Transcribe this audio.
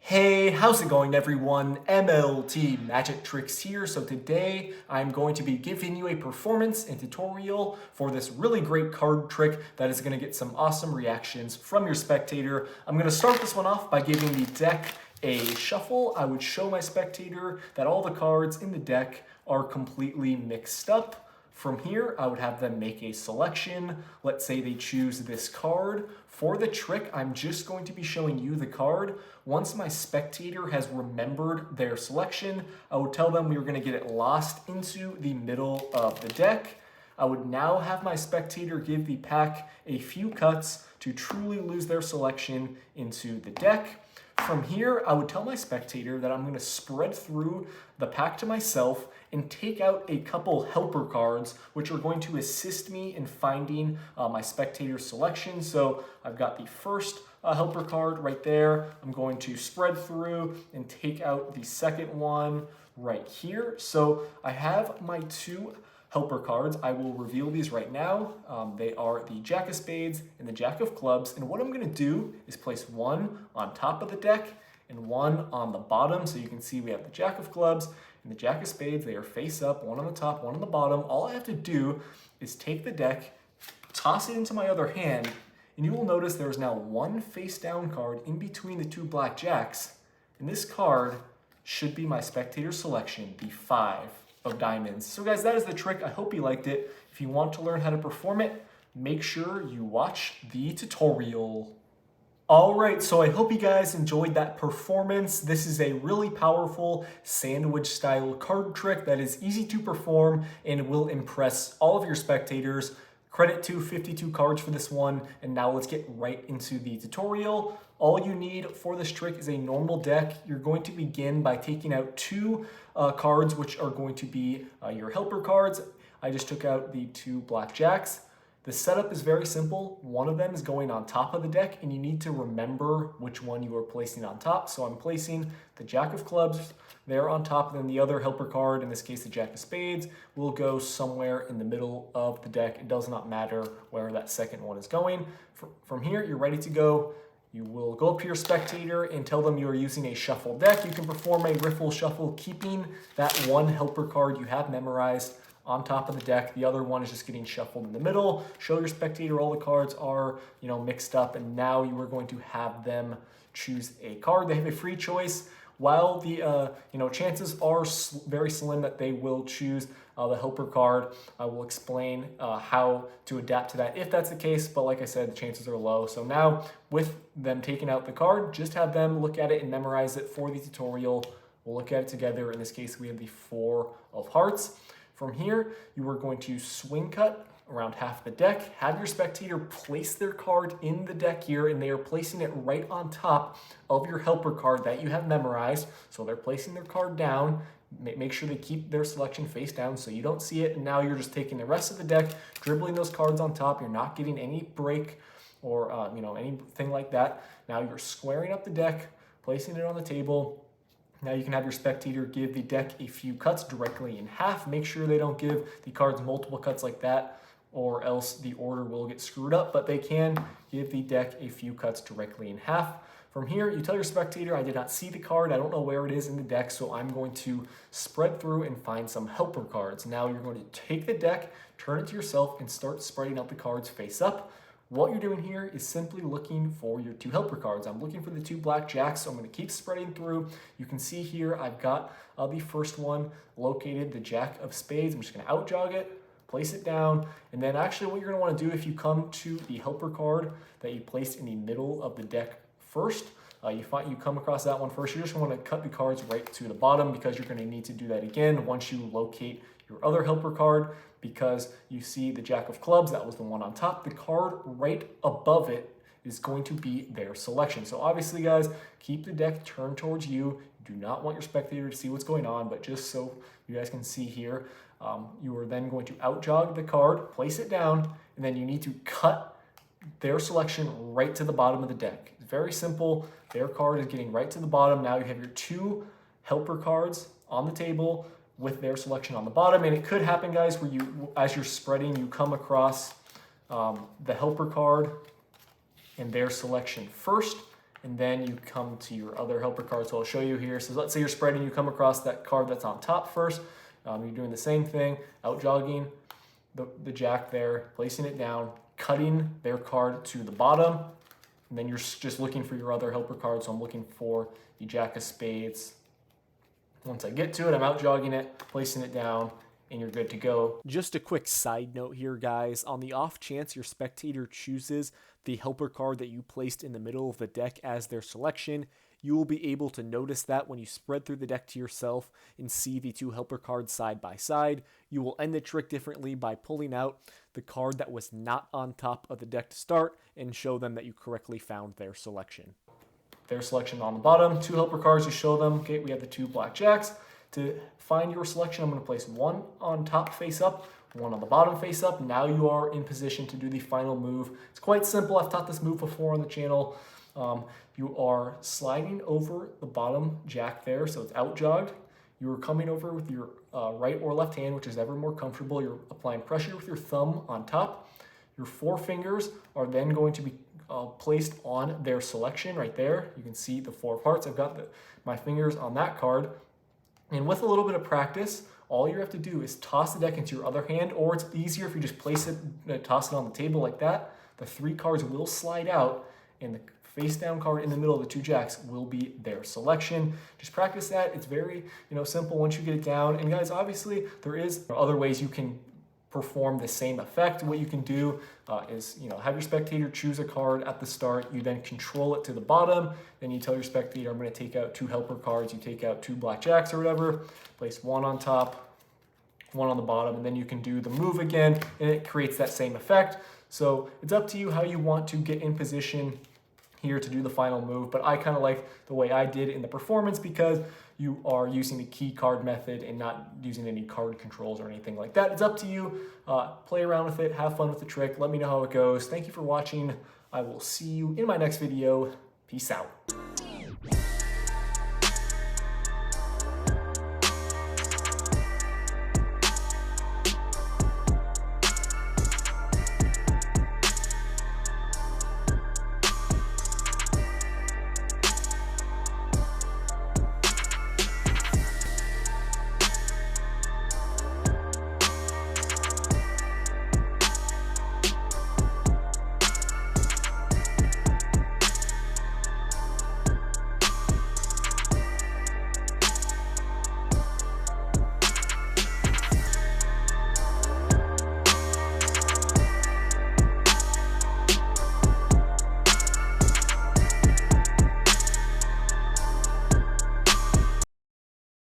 Hey, how's it going everyone? MLT Magic Tricks here. So today I'm going to be giving you a performance and tutorial for this really great card trick that is going to get some awesome reactions from your spectator. I'm going to start this one off by giving the deck a shuffle. I would show my spectator that all the cards in the deck are completely mixed up. From here, I would have them make a selection. Let's say they choose this card. For the trick, I'm just going to be showing you the card. Once my spectator has remembered their selection, I would tell them we were going to get it lost into the middle of the deck. I would now have my spectator give the pack a few cuts to truly lose their selection into the deck. From here, I would tell my spectator that I'm going to spread through the pack to myself and take out a couple helper cards, which are going to assist me in finding my spectator's selection. So I've got the first helper card right there. I'm going to spread through and take out the second one right here. So I have my two helper cards. I will reveal these right now. They are the Jack of Spades and the Jack of Clubs. And what I'm going to do is place one on top of the deck and one on the bottom. So you can see we have the Jack of Clubs and the Jack of Spades. They are face up, one on the top, one on the bottom. All I have to do is take the deck, toss it into my other hand, and you will notice there is now one face down card in between the two black jacks. And this card should be my spectator selection, the 5 of diamonds. So guys, that is the trick. I hope you liked it. If you want to learn how to perform it, make sure you watch the tutorial. All right, so I hope you guys enjoyed that performance. This is a really powerful sandwich style card trick that is easy to perform and will impress all of your spectators. Credit to 52 cards for this one, and now let's get right into the tutorial. All you need for this trick is a normal deck. You're going to begin by taking out two cards, which are going to be your helper cards. I just took out the two black jacks. The setup is very simple. One of them is going on top of the deck, and you need to remember which one you are placing on top. So I'm placing the Jack of Clubs there on top, and then the other helper card, in this case the Jack of Spades, will go somewhere in the middle of the deck. It does not matter where that second one is going. From here, you're ready to go. You will go up to your spectator and tell them you are using a shuffle deck. You can perform a riffle shuffle, keeping that one helper card you have memorized on top of the deck. The other one is just getting shuffled in the middle. Show your spectator all the cards are, mixed up, and now you are going to have them choose a card. They have a free choice. While the chances are very slim that they will choose the helper card, I will explain how to adapt to that if that's the case, but like I said, the chances are low. So now with them taking out the card, just have them look at it and memorize it for the tutorial. We'll look at it together. In this case, we have the 4 of hearts. From here, you are going to swing cut around half the deck, have your spectator place their card in the deck here, and they are placing it right on top of your helper card that you have memorized. So they're placing their card down. Make sure they keep their selection face down so you don't see it. And now you're just taking the rest of the deck, dribbling those cards on top. You're not getting any break or anything like that. Now you're squaring up the deck, placing it on the table. Now you can have your spectator give the deck a few cuts directly in half. Make sure they don't give the cards multiple cuts like that, or else the order will get screwed up, but they can give the deck a few cuts directly in half. From here, you tell your spectator, I did not see the card, I don't know where it is in the deck, so I'm going to spread through and find some helper cards. Now you're going to take the deck, turn it to yourself, and start spreading out the cards face up. What you're doing here is simply looking for your 2 helper cards. I'm looking for the 2 black jacks, so I'm going to keep spreading through. You can see here I've got the first one located, the Jack of Spades. I'm just going to out jog it, place it down, and then actually what you're going to want to do if you come to the helper card that you placed in the middle of the deck first, you come across that one first, you just want to cut the cards right to the bottom, because you're going to need to do that again once you locate your other helper card, because you see the Jack of Clubs, that was the one on top. The card right above it is going to be their selection. So obviously, guys, keep the deck turned towards you. You do not want your spectator to see what's going on, but just so you guys can see here, you are then going to out jog the card, place it down, and then you need to cut their selection right to the bottom of the deck. It's very simple. Their card is getting right to the bottom. Now you have your 2 helper cards on the table with their selection on the bottom. And it could happen, guys, where as you're spreading, you come across the helper card and their selection first, and then you come to your other helper card. So I'll show you here. So let's say you're spreading, you come across that card that's on top first. You're doing the same thing, out jogging the jack there, placing it down, cutting their card to the bottom, and then you're just looking for your other helper card. So I'm looking for the jack of spades. Once I get to it, I'm out jogging it, placing it down, and you're good to go. Just a quick side note here, guys. On the off chance your spectator chooses the helper card that you placed in the middle of the deck as their selection, you will be able to notice that when you spread through the deck to yourself and see the two helper cards side by side. You will end the trick differently by pulling out the card that was not on top of the deck to start and show them that you correctly found their selection. Their selection on the bottom, two helper cards, you show them. Okay, we have the two blackjacks. To find your selection, I'm going to place one on top face up, one on the bottom face up. Now you are in position to do the final move. It's quite simple. I've taught this move before on the channel. You are sliding over the bottom jack there, so it's out jogged. You are coming over with your right or left hand, which is ever more comfortable. You're applying pressure with your thumb on top. Your four fingers are then going to be placed on their selection right there. You can see the four parts. I've got my fingers on that card. And with a little bit of practice, all you have to do is toss the deck into your other hand, or it's easier if you just place it, toss it on the table like that. The three cards will slide out, and the face down card in the middle of the two jacks will be their selection. Just practice that. It's very, simple once you get it down. And guys, obviously there is other ways you can perform the same effect. What you can do is, have your spectator choose a card at the start. You then control it to the bottom. Then you tell your spectator, I'm going to take out two helper cards. You take out two blackjacks or whatever. Place one on top, one on the bottom, and then you can do the move again, and it creates that same effect. So it's up to you how you want to get in position here to do the final move, but I kind of like the way I did in the performance because you are using the key card method and not using any card controls or anything like that. It's up to you. Play around with it, have fun with the trick. Let me know how it goes. Thank you for watching. I will see you in my next video. Peace out.